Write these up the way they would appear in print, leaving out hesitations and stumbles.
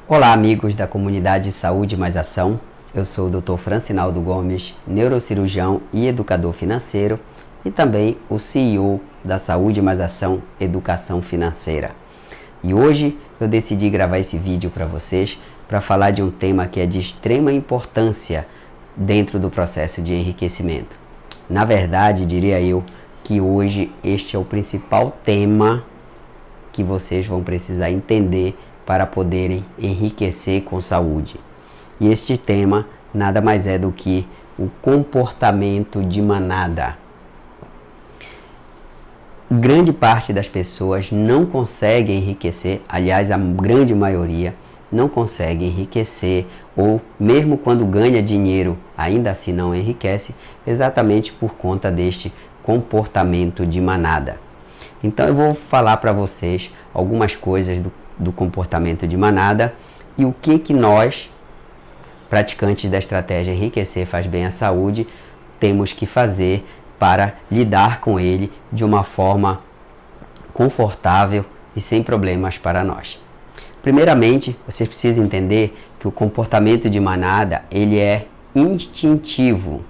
Olá, amigos da comunidade Saúde Mais Ação. Eu sou o Dr. Francinaldo Gomes, neurocirurgião e educador financeiro e também o CEO da Saúde Mais Ação Educação Financeira. E hoje eu decidi gravar esse vídeo para vocês para falar de um tema que é de extrema importância dentro do processo de enriquecimento. Na verdade, diria eu que hoje este é o principal tema que vocês vão precisar entender para poderem enriquecer com saúde. E este tema nada mais é do que o comportamento de manada. Grande parte das pessoas não consegue enriquecer, aliás, a grande maioria não consegue enriquecer, ou mesmo quando ganha dinheiro, ainda assim não enriquece, exatamente por conta deste comportamento de manada. Então eu vou falar para vocês algumas coisas do comportamento de manada e o que nós, praticantes da estratégia Enriquecer Faz Bem à Saúde, temos que fazer para lidar com ele de uma forma confortável e sem problemas para nós. Primeiramente, vocês precisam entender que o comportamento de manada ele é instintivo.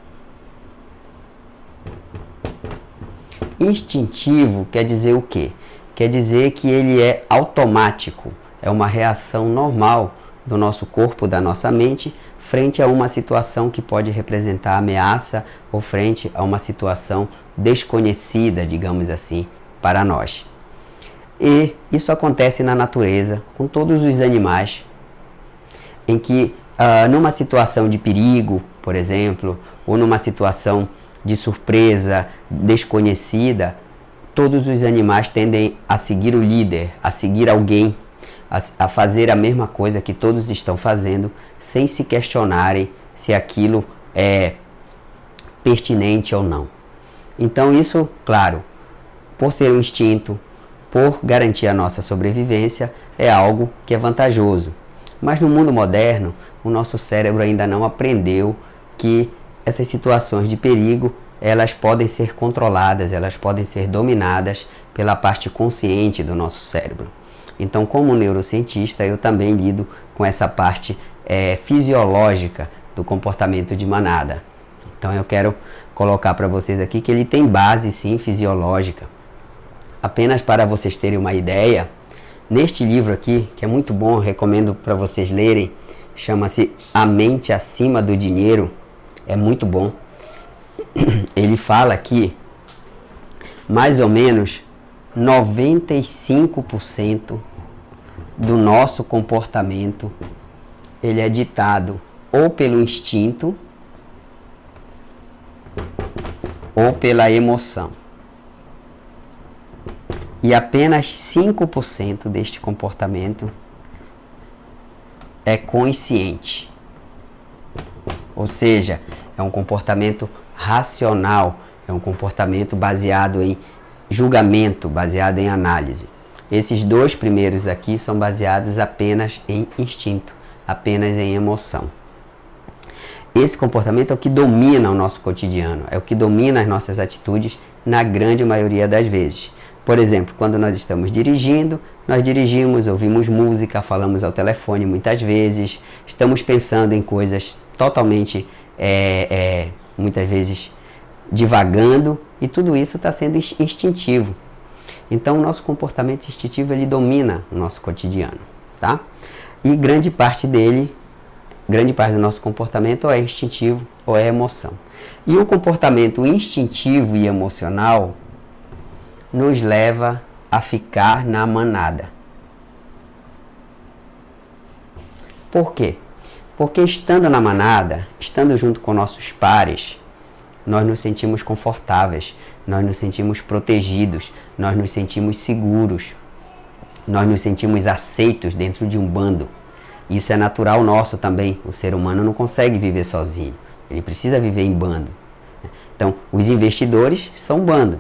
Instintivo quer dizer o quê? Quer dizer que ele é automático, é uma reação normal do nosso corpo, da nossa mente, frente a uma situação que pode representar ameaça ou frente a uma situação desconhecida, digamos assim, para nós. E isso acontece na natureza, com todos os animais, em que numa situação de perigo, por exemplo, ou numa situação de surpresa desconhecida, todos os animais tendem a seguir o líder, a seguir alguém, a fazer a mesma coisa que todos estão fazendo, sem se questionarem se aquilo é pertinente ou não. Então isso, claro, por ser um instinto, por garantir a nossa sobrevivência, é algo que é vantajoso. Mas no mundo moderno, o nosso cérebro ainda não aprendeu que essas situações de perigo, elas podem ser controladas, elas podem ser dominadas pela parte consciente do nosso cérebro. Então, como neurocientista, eu também lido com essa parte fisiológica do comportamento de manada. Então, eu quero colocar para vocês aqui que ele tem base, sim, fisiológica. Apenas para vocês terem uma ideia, neste livro aqui, que é muito bom, recomendo para vocês lerem, chama-se A Mente Acima do Dinheiro, é muito bom. Ele fala que mais ou menos 95% do nosso comportamento ele é ditado ou pelo instinto ou pela emoção. E apenas 5% deste comportamento é consciente. Ou seja, é um comportamento racional, é um comportamento baseado em julgamento, baseado em análise. Esses dois primeiros aqui são baseados apenas em instinto, apenas em emoção. Esse comportamento é o que domina o nosso cotidiano, é o que domina as nossas atitudes na grande maioria das vezes. Por exemplo, quando nós estamos dirigindo, nós dirigimos, ouvimos música, falamos ao telefone muitas vezes, estamos pensando em coisas totalmente, muitas vezes, divagando, e tudo isso está sendo instintivo. Então, o nosso comportamento instintivo, ele domina o nosso cotidiano, tá? E grande parte do nosso comportamento é instintivo ou é emoção. E o comportamento instintivo e emocional nos leva a ficar na manada. Por quê? Porque estando na manada, estando junto com nossos pares, nós nos sentimos confortáveis, nós nos sentimos protegidos, nós nos sentimos seguros, nós nos sentimos aceitos dentro de um bando. Isso é natural nosso também. O ser humano não consegue viver sozinho, ele precisa viver em bando. Então, os investidores são um bando,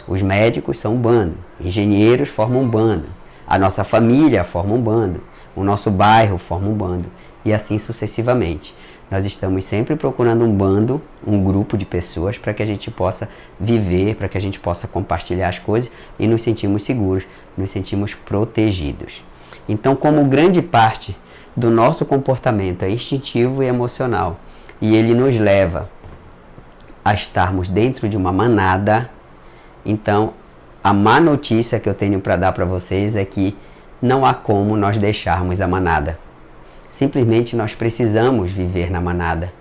os médicos são um bando, engenheiros formam um bando, a nossa família forma um bando, o nosso bairro forma um bando, e assim sucessivamente. Nós estamos sempre procurando um bando, um grupo de pessoas para que a gente possa viver, para que a gente possa compartilhar as coisas e nos sentimos seguros, nos sentimos protegidos. Então, como grande parte do nosso comportamento é instintivo e emocional, e ele nos leva a estarmos dentro de uma manada, então a má notícia que eu tenho para dar para vocês é que não há como nós deixarmos a manada. Simplesmente nós precisamos viver na manada.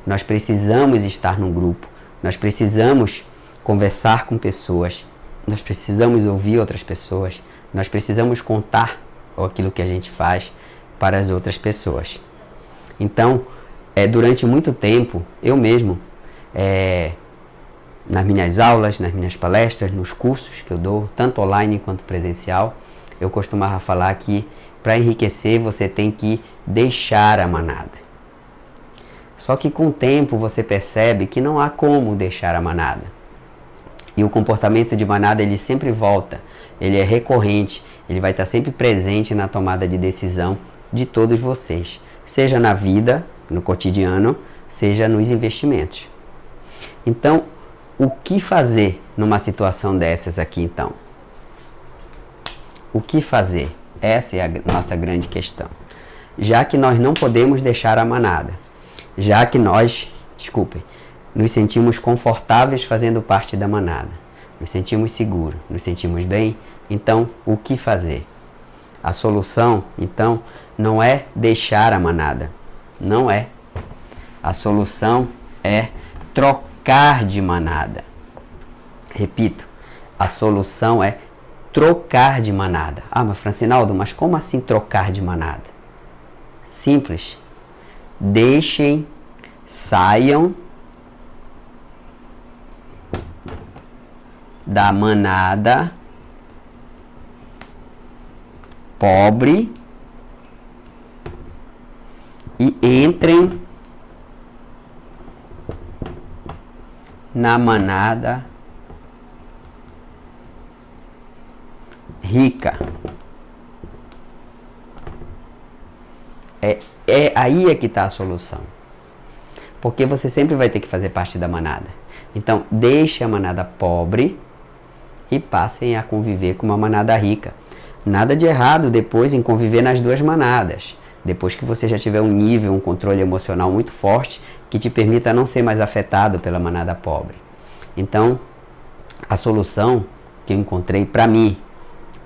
Nós precisamos estar num grupo. Nós precisamos conversar com pessoas. Nós precisamos ouvir outras pessoas. Nós precisamos contar aquilo que a gente faz para as outras pessoas. Então, durante muito tempo, eu mesmo, nas minhas aulas, nas minhas palestras, nos cursos que eu dou, tanto online quanto presencial, eu costumava falar que para enriquecer você tem que deixar a manada. Só que com o tempo você percebe que não há como deixar a manada. E o comportamento de manada ele sempre volta, ele é recorrente, ele vai estar sempre presente na tomada de decisão de todos vocês, seja na vida, no cotidiano, seja nos investimentos. Então, o que fazer numa situação dessas aqui então? O que fazer? Essa é a nossa grande questão. Já que nós não podemos deixar a manada, já que nós, nos sentimos confortáveis fazendo parte da manada, nos sentimos seguros, nos sentimos bem, então o que fazer? A solução, então, não é deixar a manada, não é. A solução é trocar de manada. Repito, a solução é trocar de manada. Ah, mas Francinaldo, mas como assim trocar de manada? Simples. Saiam da manada pobre e entrem na manada rica. Aí é que está a solução. Porque você sempre vai ter que fazer parte da manada. Então, deixe a manada pobre e passem a conviver com uma manada rica. Nada de errado depois em conviver nas duas manadas. Depois que você já tiver um nível, um controle emocional muito forte que te permita não ser mais afetado pela manada pobre. Então, a solução que eu encontrei para mim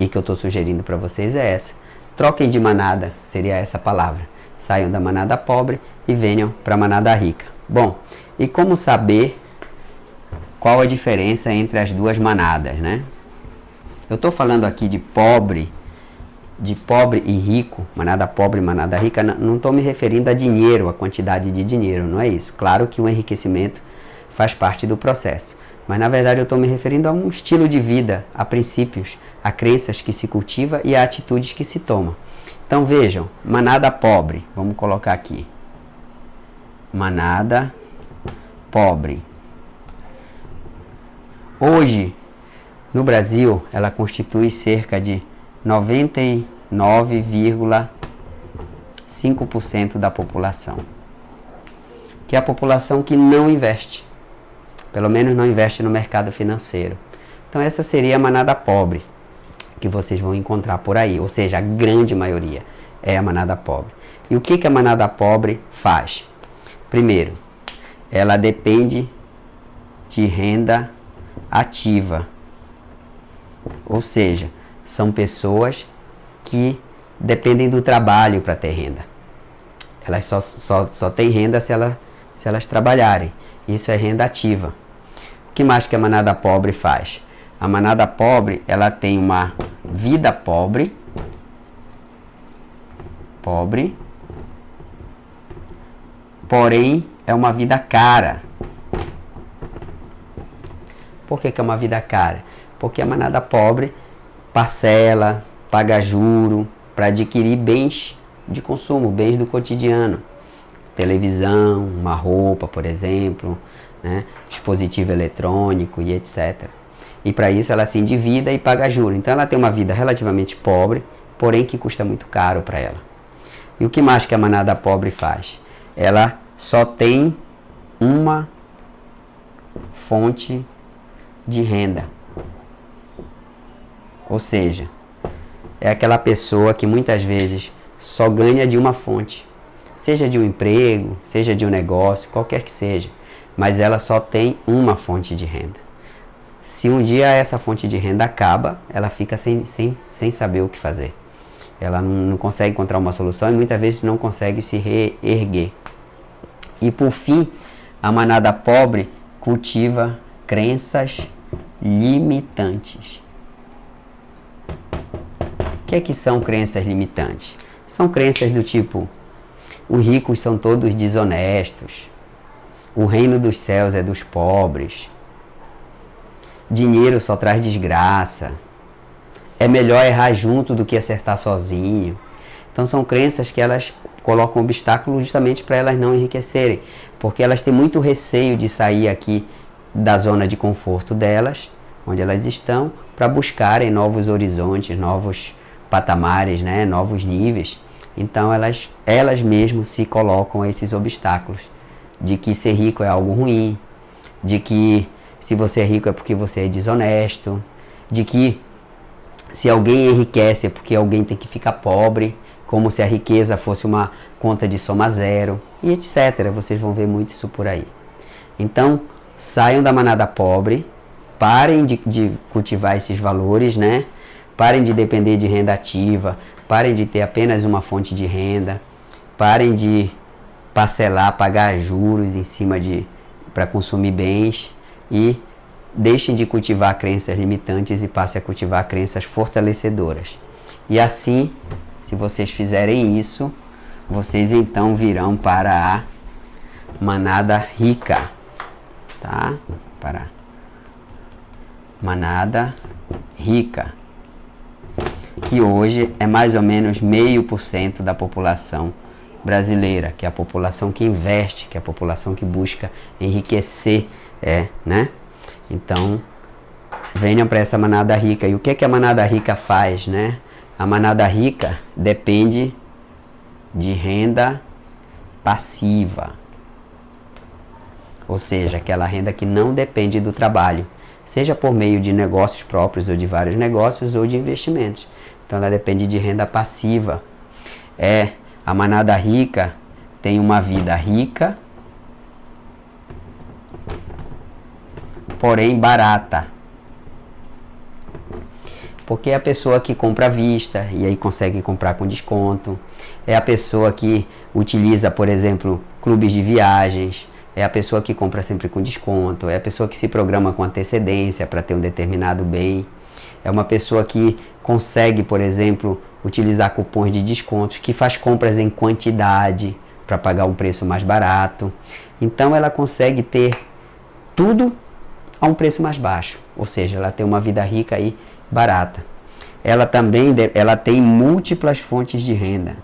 e que eu estou sugerindo para vocês é essa. Troquem de manada, seria essa palavra. Saiam da manada pobre e venham para a manada rica. Bom, e como saber qual a diferença entre as duas manadas, né? Eu estou falando aqui de pobre e rico, manada pobre e manada rica, não estou me referindo a dinheiro, a quantidade de dinheiro, não é isso. Claro que o enriquecimento faz parte do processo, mas na verdade eu estou me referindo a um estilo de vida, a princípios, a crenças que se cultiva e a atitudes que se toma. Então vejam, manada pobre, vamos colocar aqui, manada pobre. Hoje, no Brasil, ela constitui cerca de 99,5% da população, que é a população que não investe, pelo menos não investe no mercado financeiro. Então essa seria a manada pobre que vocês vão encontrar por aí, ou seja, a grande maioria é a manada pobre. E o que a manada pobre faz? Primeiro, ela depende de renda ativa, ou seja, são pessoas que dependem do trabalho para ter renda. Elas só têm renda se elas trabalharem. Isso é renda ativa. O que mais que a manada pobre faz? A manada pobre, ela tem uma vida pobre, porém é uma vida cara. Por que é uma vida cara? Porque a manada pobre parcela, paga juro para adquirir bens de consumo, bens do cotidiano. Televisão, uma roupa, por exemplo, né? Dispositivo eletrônico e etc. E para isso ela se endivida e paga juro. Então ela tem uma vida relativamente pobre, porém que custa muito caro para ela. E o que mais que a manada pobre faz? Ela só tem uma fonte de renda. Ou seja, é aquela pessoa que muitas vezes só ganha de uma fonte, seja de um emprego, seja de um negócio, qualquer que seja, mas ela só tem uma fonte de renda. Se um dia essa fonte de renda acaba, ela fica sem saber o que fazer. Ela não consegue encontrar uma solução e muitas vezes não consegue se reerguer. E por fim, a manada pobre cultiva crenças limitantes. O que são crenças limitantes? São crenças do tipo: os ricos são todos desonestos, o reino dos céus é dos pobres, dinheiro só traz desgraça, é melhor errar junto do que acertar sozinho. Então são crenças que elas colocam obstáculos justamente para elas não enriquecerem, porque elas têm muito receio de sair aqui da zona de conforto delas, onde elas estão, para buscarem novos horizontes, novos patamares, né, novos níveis. Então elas mesmas se colocam a esses obstáculos, de que ser rico é algo ruim, de que se você é rico é porque você é desonesto, de que se alguém enriquece é porque alguém tem que ficar pobre, como se a riqueza fosse uma conta de soma zero, e etc. Vocês vão ver muito isso por aí. Então, saiam da manada pobre, parem de cultivar esses valores, né? Parem de depender de renda ativa, parem de ter apenas uma fonte de renda, parem de parcelar, pagar juros em cima para consumir bens e deixem de cultivar crenças limitantes e passem a cultivar crenças fortalecedoras. E assim, se vocês fizerem isso, vocês então virão para a manada rica, tá? Para manada rica, que hoje é mais ou menos 0,5% da população brasileira, que é a população que investe, que é a população que busca enriquecer, né? Então, venham para essa manada rica. E o que a manada rica faz, né? A manada rica depende de renda passiva, ou seja, aquela renda que não depende do trabalho, seja por meio de negócios próprios ou de vários negócios ou de investimentos. Então ela depende de renda passiva. A manada rica tem uma vida rica, porém barata. Porque é a pessoa que compra à vista e aí consegue comprar com desconto. É a pessoa que utiliza, por exemplo, clubes de viagens. É a pessoa que compra sempre com desconto. É a pessoa que se programa com antecedência para ter um determinado bem. É uma pessoa que consegue, por exemplo, utilizar cupons de descontos, que faz compras em quantidade para pagar um preço mais barato. Então ela consegue ter tudo a um preço mais baixo. Ou seja, ela tem uma vida rica e barata. Ela também tem múltiplas fontes de renda.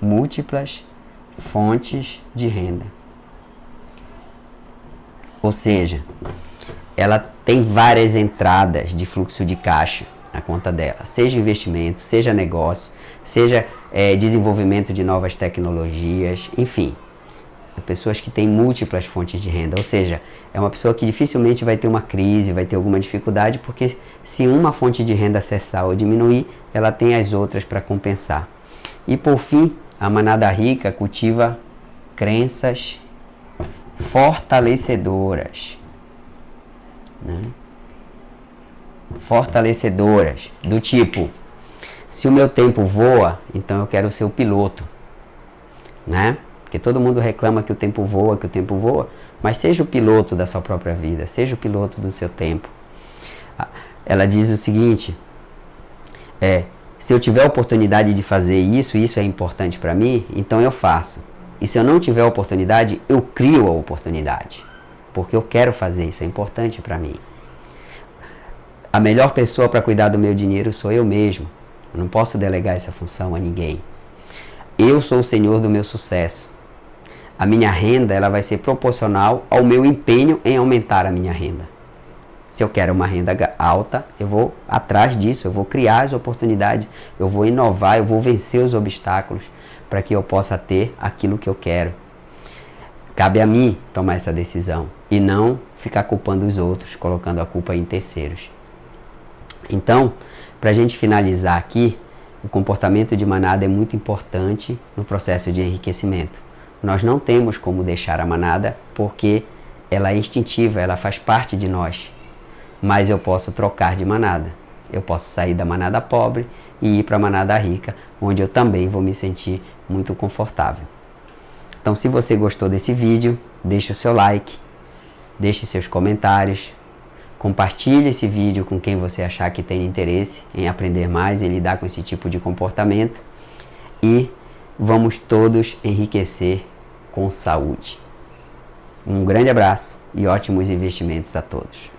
Múltiplas fontes de renda. Ou seja, ela tem várias entradas de fluxo de caixa na conta dela, seja investimento, seja negócio, seja desenvolvimento de novas tecnologias, enfim. Pessoas que têm múltiplas fontes de renda, ou seja, é uma pessoa que dificilmente vai ter uma crise, vai ter alguma dificuldade, porque se uma fonte de renda cessar ou diminuir, ela tem as outras para compensar. E por fim, a manada rica cultiva crenças fortalecedoras, né? Fortalecedoras, do tipo: se o meu tempo voa, então eu quero ser o piloto, né? Porque todo mundo reclama que o tempo voa, mas seja o piloto da sua própria vida, seja o piloto do seu tempo. Ela diz o seguinte: se eu tiver a oportunidade de fazer isso, e isso é importante para mim, então eu faço. E se eu não tiver a oportunidade, eu crio a oportunidade, porque eu quero fazer isso, é importante para mim. A melhor pessoa para cuidar do meu dinheiro sou eu mesmo. Eu não posso delegar essa função a ninguém. Eu sou o senhor do meu sucesso. A minha renda ela vai ser proporcional ao meu empenho em aumentar a minha renda. Se eu quero uma renda alta, eu vou atrás disso, eu vou criar as oportunidades, eu vou inovar, eu vou vencer os obstáculos para que eu possa ter aquilo que eu quero. Cabe a mim tomar essa decisão e não ficar culpando os outros, colocando a culpa em terceiros. Então, para a gente finalizar aqui, o comportamento de manada é muito importante no processo de enriquecimento. Nós não temos como deixar a manada porque ela é instintiva, ela faz parte de nós. Mas eu posso trocar de manada. Eu posso sair da manada pobre e ir para a manada rica, onde eu também vou me sentir muito confortável. Então, se você gostou desse vídeo, deixe o seu like, deixe seus comentários, compartilhe esse vídeo com quem você achar que tem interesse em aprender mais e lidar com esse tipo de comportamento. E vamos todos enriquecer com saúde. Um grande abraço e ótimos investimentos a todos.